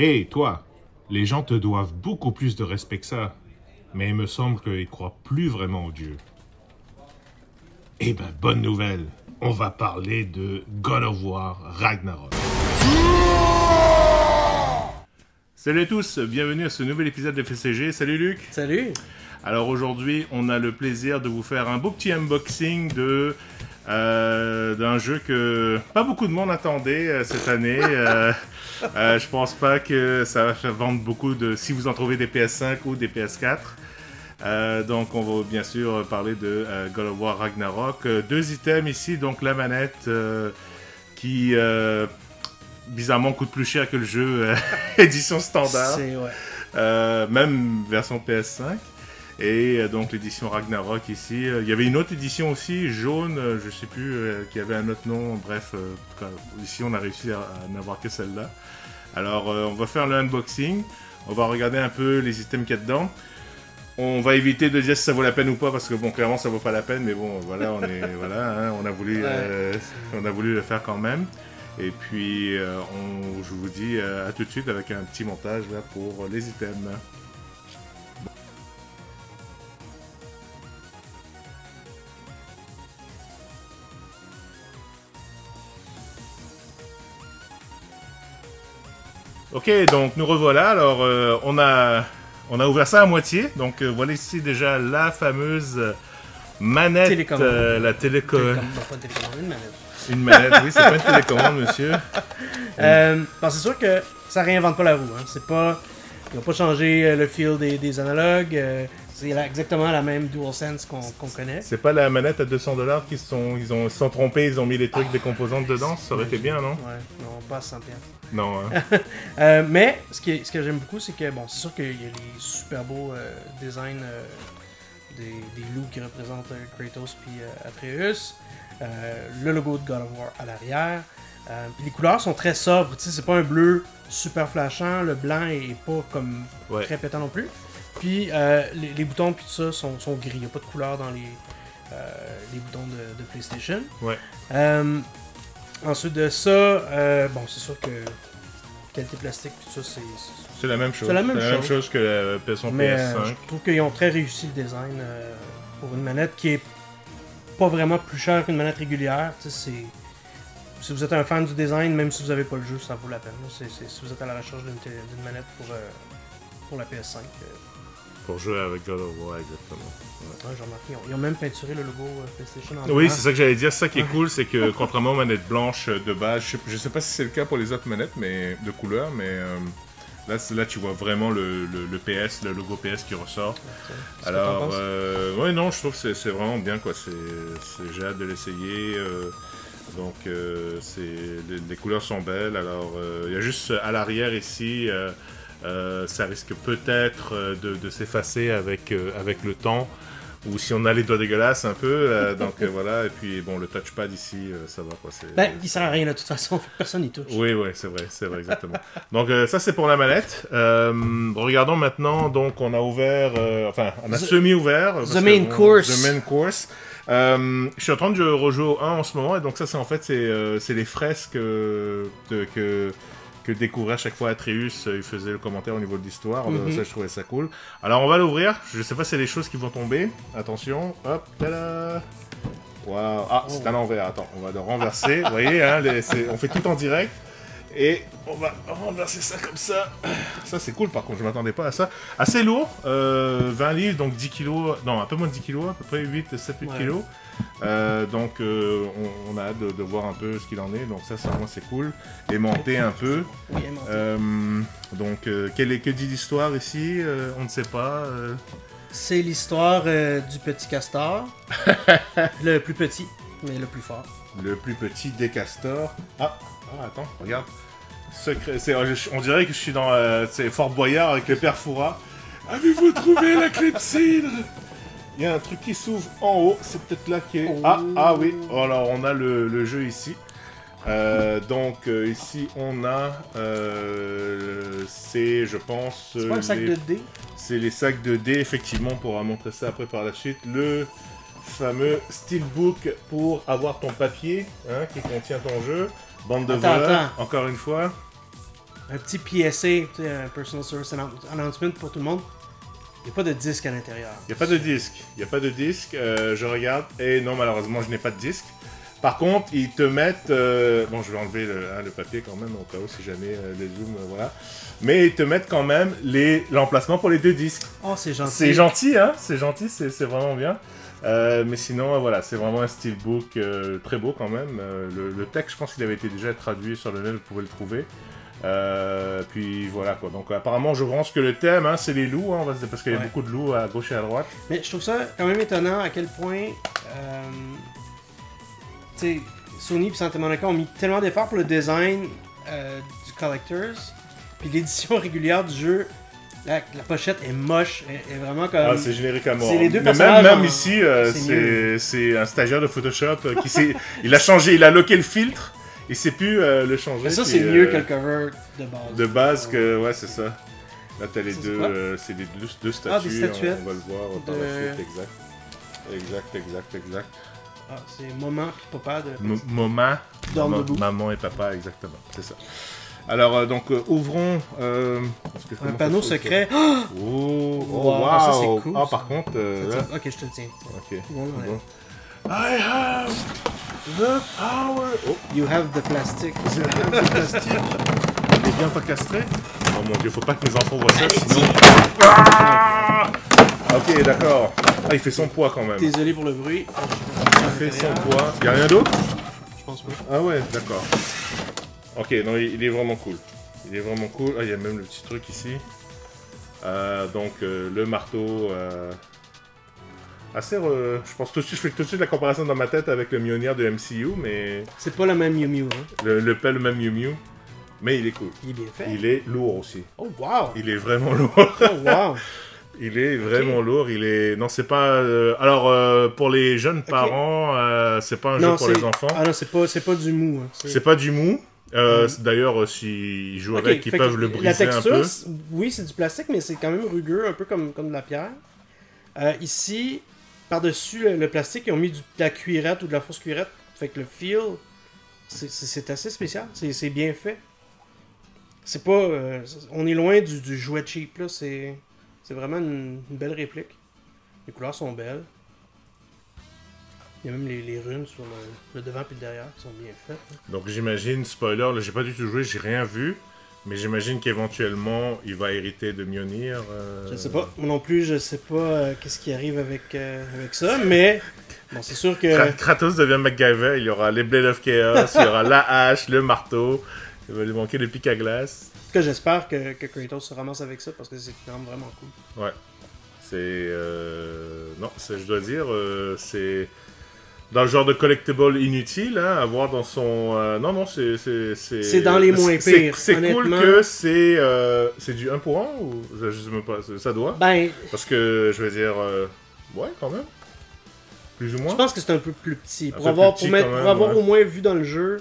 Hey, toi, les gens te doivent beaucoup plus de respect que ça. Mais il me semble qu'ils croient plus vraiment au Dieu. Eh ben, bonne nouvelle. On va parler de God of War Ragnarok. Salut à tous, bienvenue à ce nouvel épisode de FCG. Salut Luc. Salut. Alors aujourd'hui, on a le plaisir de vous faire un beau petit unboxing d'un jeu que pas beaucoup de monde attendait cette année. Je pense pas que ça va faire vendre beaucoup si vous en trouvez des PS5 ou des PS4. Donc on va bien sûr parler de God of War Ragnarok. Deux items ici, donc la manette qui bizarrement coûte plus cher que le jeu édition standard. Même version PS5. Et donc l'édition Ragnarok ici. Il y avait une autre édition aussi, jaune, je sais plus, qui avait un autre nom. Bref, en tout cas, ici on a réussi à n'avoir que celle-là. Alors on va faire le unboxing. On va regarder un peu les items qu'il y a dedans. On va éviter de dire si ça vaut la peine ou pas, parce que bon, clairement ça vaut pas la peine. Mais bon, voilà, on a voulu le faire quand même. Et puis je vous dis à tout de suite avec un petit montage là pour les items. Ok, donc nous revoilà. Alors, on a ouvert ça à moitié. Donc, voilà ici déjà la fameuse manette. Télécommande. La télécommande. Pas une télécommande, une manette. Une manette, oui, c'est pas une télécommande, monsieur. C'est sûr que ça réinvente pas la roue. Hein. C'est pas... Ils n'ont pas changé le feel des analogues. C'est exactement la même DualSense qu'on connaît. C'est pas la manette à 200$ qu'ils se sont trompés, ils ont mis les trucs des composantes dedans. Ça aurait été bien, non? Ouais, non, pas à 100$. Non, hein. Mais ce que j'aime beaucoup, c'est que bon, c'est sûr qu'il y a les super beaux designs des loups qui représentent Kratos puis Atreus, le logo de God of War à l'arrière. Puis les couleurs sont très sobres, tu sais, c'est pas un bleu super flashant, le blanc est pas comme très pétant non plus. Puis les boutons puis tout ça sont gris, il n'y a pas de couleur dans les boutons de PlayStation. Ouais. Ensuite de ça, bon, c'est sûr que qualité plastique, tout ça, C'est la même chose. C'est la même chose que la version mais PS5. je trouve qu'ils ont très réussi le design pour une manette qui est pas vraiment plus chère qu'une manette régulière. Si vous êtes un fan du design, même si vous n'avez pas le jeu, ça vaut la peine. Si vous êtes à la recherche d'une manette pour la PS5. Pour jouer avec God of War, exactement. Ouais, j'ai remarqué, ils ont même peinturé le logo PlayStation en Oui, blanc. c'est ça que j'allais dire. Ça qui est cool, c'est que contrairement aux manettes blanches de base, je sais pas si c'est le cas pour les autres manettes mais de couleur, mais là tu vois vraiment le PS, le logo PS qui ressort. Alors, ouais, non, je trouve que c'est vraiment bien, quoi. J'ai hâte de l'essayer. Donc, les couleurs sont belles. Alors, il y a juste à l'arrière ici. Ça risque peut-être de s'effacer avec le temps, ou si on a les doigts dégueulasses un peu, donc voilà, et puis bon, le touchpad ici, ça va quoi. Il sert à rien de toute façon, personne n'y touche. Oui, c'est vrai, exactement. Donc ça c'est pour la manette. Regardons maintenant, donc on a ouvert, on a semi-ouvert. The Main Course. The Main Course. Je suis en train de rejouer au 1 en ce moment, et donc ça c'est les fresques que découvrait à chaque fois Atreus, il faisait le commentaire au niveau de l'histoire, ça je trouvais ça cool. Alors on va l'ouvrir, je sais pas si c'est les choses qui vont tomber, attention, hop, tada. Waouh, c'est à l'envers, attends, on va le renverser, vous voyez, hein, on fait tout en direct, et on va renverser ça comme ça. Ça c'est cool par contre, je m'attendais pas à ça. Assez lourd, 20 livres, donc 10 kilos, non un peu moins de 10 kilos, à peu près 7-8 kilos. Donc on a hâte de voir un peu ce qu'il en est, donc ça vraiment c'est cool, aimanté un peu. Oui, aimanté. Donc que dit l'histoire ici, on ne sait pas. C'est l'histoire du petit castor, le plus petit mais le plus fort. Le plus petit des castors. Attends, regarde. Secret, on dirait que je suis dans Fort Boyard avec le père Fouras. Avez-vous trouvé la clepsydre? Il y a un truc qui s'ouvre en haut, c'est peut-être là qui est... Oui, alors on a le jeu ici. Donc ici on a... c'est, je pense... C'est pas un sac de dés? C'est les sacs de dés, effectivement, on pourra montrer ça après par la suite. Le fameux steelbook pour avoir ton papier, hein, qui contient ton jeu. Bande de voleurs, encore une fois. un petit PSA, tu sais, un Personal Service Announcement pour tout le monde. Il n'y a pas de disque à l'intérieur. Il n'y a pas de disque. Il n'y a pas de disque. Je regarde. Et non, malheureusement, je n'ai pas de disque. Par contre, ils te mettent... bon, je vais enlever le papier quand même, au cas où, si jamais les zooms, voilà. Mais ils te mettent quand même l'emplacement pour les 2 disques. Oh, c'est gentil. C'est gentil, hein. C'est gentil, c'est vraiment bien. Mais sinon, voilà, c'est vraiment un steelbook très beau quand même. Le texte, je pense qu'il avait été déjà traduit sur le net, vous pouvez le trouver. Puis voilà quoi. Donc apparemment, je pense que le thème, hein, c'est les loups, hein, parce qu'il y a beaucoup de loups à gauche et à droite. Mais je trouve ça quand même étonnant à quel point Sony et Santa Monica ont mis tellement d'efforts pour le design du Collectors. Puis l'édition régulière du jeu, la pochette est moche, est vraiment comme... Ah, c'est générique à mort. C'est les deux Mais personnages même ici, c'est un stagiaire de Photoshop il a changé, il a loqué le filtre. Il sait plus le changer. Mais ça, c'est mieux que le cover de base. De base, ouais, c'est ça. Là, t'as les deux, c'est les deux statues. Ah, des statuettes. On va le voir par la suite, exact. Ah, c'est maman puis papa de... Maman, maman et papa, exactement, c'est ça. Alors, donc, ouvrons... un panneau secret. Wow, ça, c'est cool. Ah, par contre... Ok, je te le tiens. Ok. Bon. I have the power. Oh. You have the plastic. You have the plastic. Il est bien pas castré. Oh mon dieu, faut pas que mes enfants voient ça, sinon... Ah, ok, d'accord. Ah, il fait son poids quand même. Désolé pour le bruit. Il fait son poids. Y'a rien d'autre? Je pense pas. Ah ouais, d'accord. Ok, non, il est vraiment cool. Il est vraiment cool. Ah, il y a même le petit truc ici. Donc, le marteau... je pense je fais tout de suite la comparaison dans ma tête avec le Mjolnir de MCU, mais... C'est pas le même Mew Mew, hein? Pas le même Mew Mew, mais il est cool. Il est bien fait. Il est lourd aussi. Oh, wow! Il est vraiment lourd. Oh, wow! Il est vraiment lourd, il est... Non, c'est pas... Alors, pour les jeunes parents, c'est pas un jeu pour les enfants. Ah non, c'est pas du mou. Hein. C'est pas du mou. D'ailleurs, s'ils jouent avec, ils peuvent le briser un peu. Oui, c'est du plastique, mais c'est quand même rugueux, un peu comme de la pierre. Ici, par-dessus le plastique, ils ont mis de la cuirette ou de la fausse cuirette. Fait que le feel, c'est assez spécial. C'est bien fait. C'est pas... on est loin du jouet cheap, là. C'est vraiment une belle réplique. Les couleurs sont belles. Il y a même les runes sur le devant et le derrière qui sont bien faites. Hein. Donc j'imagine, spoiler, là j'ai pas du tout joué, j'ai rien vu. Mais j'imagine qu'éventuellement, il va hériter de Mjolnir. Je sais pas. Moi non plus, je sais pas qu'est-ce qui arrive avec ça, mais... Bon, c'est sûr que... Kratos devient MacGyver, il y aura les Blade of Chaos, il y aura la hache, le marteau, il va lui manquer le pic à glace. En tout cas, j'espère que Kratos se ramasse avec ça, parce que c'est une arme vraiment cool. Ouais. C'est... Non, je dois dire, c'est... Dans le genre de collectible inutile, hein, à voir dans son... Non, c'est dans les moins pires, c'est cool que c'est du 1 pour 1, ou... Je sais même pas, ça doit? Ben... Parce que, je veux dire... Ouais, quand même. Plus ou moins. Je pense que c'est un peu plus petit. Pour avoir au moins vu dans le jeu...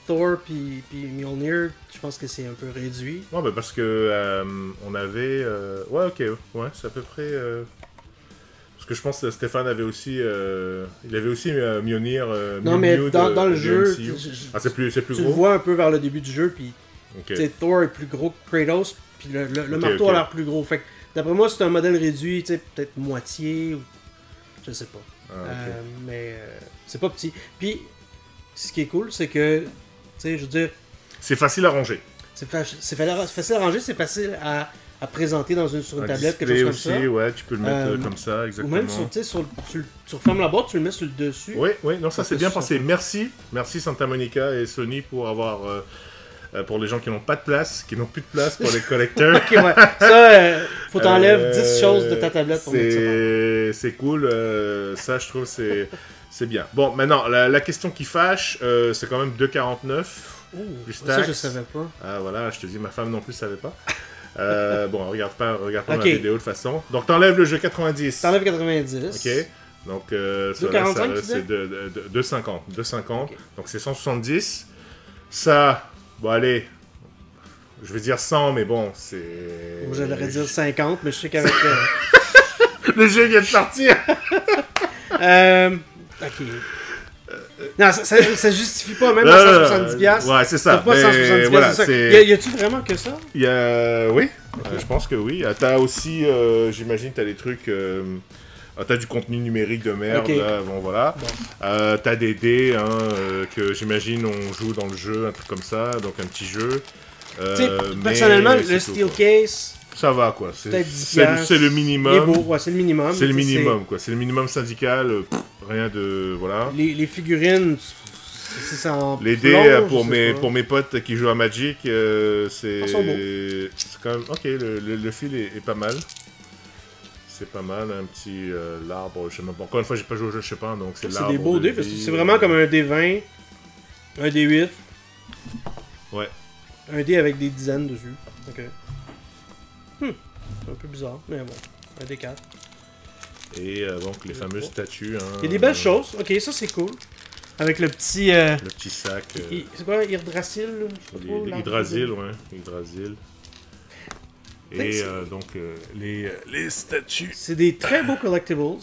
Thor puis Mjolnir, je pense que c'est un peu réduit. Ouais, ben parce que on avait... Ouais, ok, ouais, c'est à peu près... Parce que je pense que Stéphane avait aussi... il avait aussi Mjolnir... non, mais dans le jeu... c'est plus gros? Tu le vois un peu vers le début du jeu, puis Thor est plus gros que Kratos, puis le marteau a l'air plus gros. Fait que, d'après moi, c'est un modèle réduit, peut-être moitié, ou... Je sais pas. Mais c'est pas petit. Puis, ce qui est cool, c'est que... Tu sais, je veux dire... C'est facile à ranger. C'est facile à ranger, c'est facile à présenter sur une tablette, quelque chose comme aussi, ça. Ouais, tu peux le mettre comme ça, exactement. Ou même, tu refermes la boîte, tu le mets sur le dessus. Oui, non, ça c'est bien pensé. Merci Santa Monica et Sony pour avoir... pour les gens qui n'ont pas de place, qui n'ont plus de place pour les collecteurs. Ok, ouais. Ça, faut t'enlèves 10 choses de ta tablette pour mettre ça. C'est cool, ça je trouve c'est bien. Bon, maintenant, la question qui fâche, c'est quand même 2,49. Plus taxe. Ça, je savais pas. Ah voilà, je te dis, ma femme non plus savait pas. Bon, regarde pas ma vidéo de toute façon. Donc, t'enlèves le jeu 90. T'enlèves 90. Ok. Donc, 2,45, c'est 2,50. 2,50. Okay. Donc, c'est 170. Ça, bon, allez. Je vais dire 100, mais bon, c'est... J'allais dire 50, mais je sais qu'avec... Le jeu vient de sortir. Ok. Non, ça justifie pas même à 170$. piastres. Ouais, c'est ça. T'as pas 170$, voilà, c'est ça. Y a-tu vraiment que ça? Il y a... Oui, je pense que oui. T'as aussi, j'imagine, t'as des trucs... t'as du contenu numérique de merde, là, bon voilà. Bon. T'as des dés, hein, que j'imagine on joue dans le jeu, un truc comme ça, donc un petit jeu. Personnellement, le Steel Case... Ça va, quoi. C'est le minimum. Il est beau, ouais, c'est le minimum. C'est le minimum, quoi. C'est le minimum syndical, rien de... Voilà. Les figurines... C'est ça en les dés, pour mes potes qui jouent à Magic, c'est quand même... Ok, le fil est pas mal. C'est pas mal, un petit l'arbre, je sais même pas. Encore une fois, j'ai pas joué au jeu, je sais pas, donc c'est l'arbre. C'est des beaux dés, parce que c'est vraiment comme un D20, un D8. Ouais. Un dé avec des dizaines dessus. Ok. C'est un peu bizarre, mais bon. Un D4. Et donc les fameuses statues. Hein, il y a des belles choses. Ok, ça c'est cool. Avec le petit... le petit sac. C'est quoi, Yggdrasil? Yggdrasil, ouais. Yggdrasil. Et donc les statues. C'est des très beaux collectibles.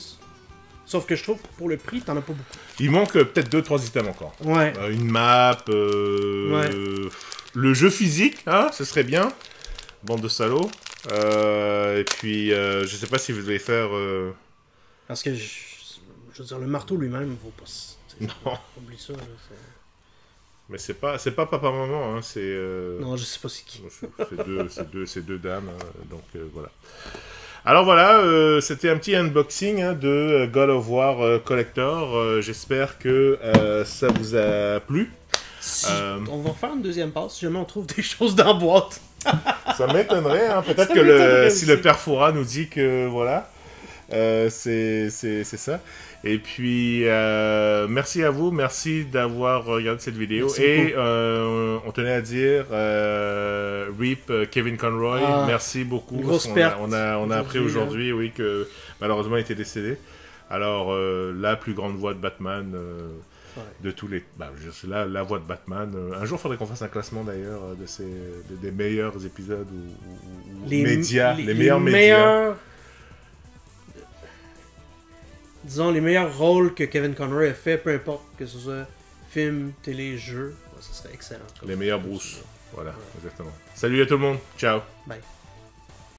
Sauf que je trouve que pour le prix, t'en as pas beaucoup. Il manque peut-être 2-3 items encore. Ouais. Une map, le jeu physique, hein, ce serait bien. Bande de salauds. Et puis, je sais pas si vous allez faire... Parce que, je veux dire, le marteau lui-même vaut pas... Non. Oublie ça, là, mais c'est pas papa-maman, hein, c'est... Non, je sais pas c'est qui. C'est deux dames, hein, donc voilà. Alors voilà, c'était un petit unboxing hein, de God of War Collector. J'espère que ça vous a plu. On va refaire une deuxième passe si jamais on trouve des choses dans la boîte. Ça m'étonnerait, hein. Peut-être que si le père Foura nous dit que voilà, c'est ça. Et puis, merci à vous, merci d'avoir regardé cette vidéo. Merci et on tenait à dire, RIP Kevin Conroy, merci beaucoup. On a appris aujourd'hui oui, que malheureusement il était décédé. Alors, la plus grande voix de Batman de tous les... la voix de Batman. Un jour, il faudrait qu'on fasse un classement d'ailleurs des meilleurs épisodes ou les meilleurs médias. Disons, les meilleurs rôles que Kevin Conroy a fait, peu importe que ce soit film, télé, jeu, ça serait excellent. Les meilleurs Bruce. Voilà, exactement. Salut à tout le monde. Ciao. Bye.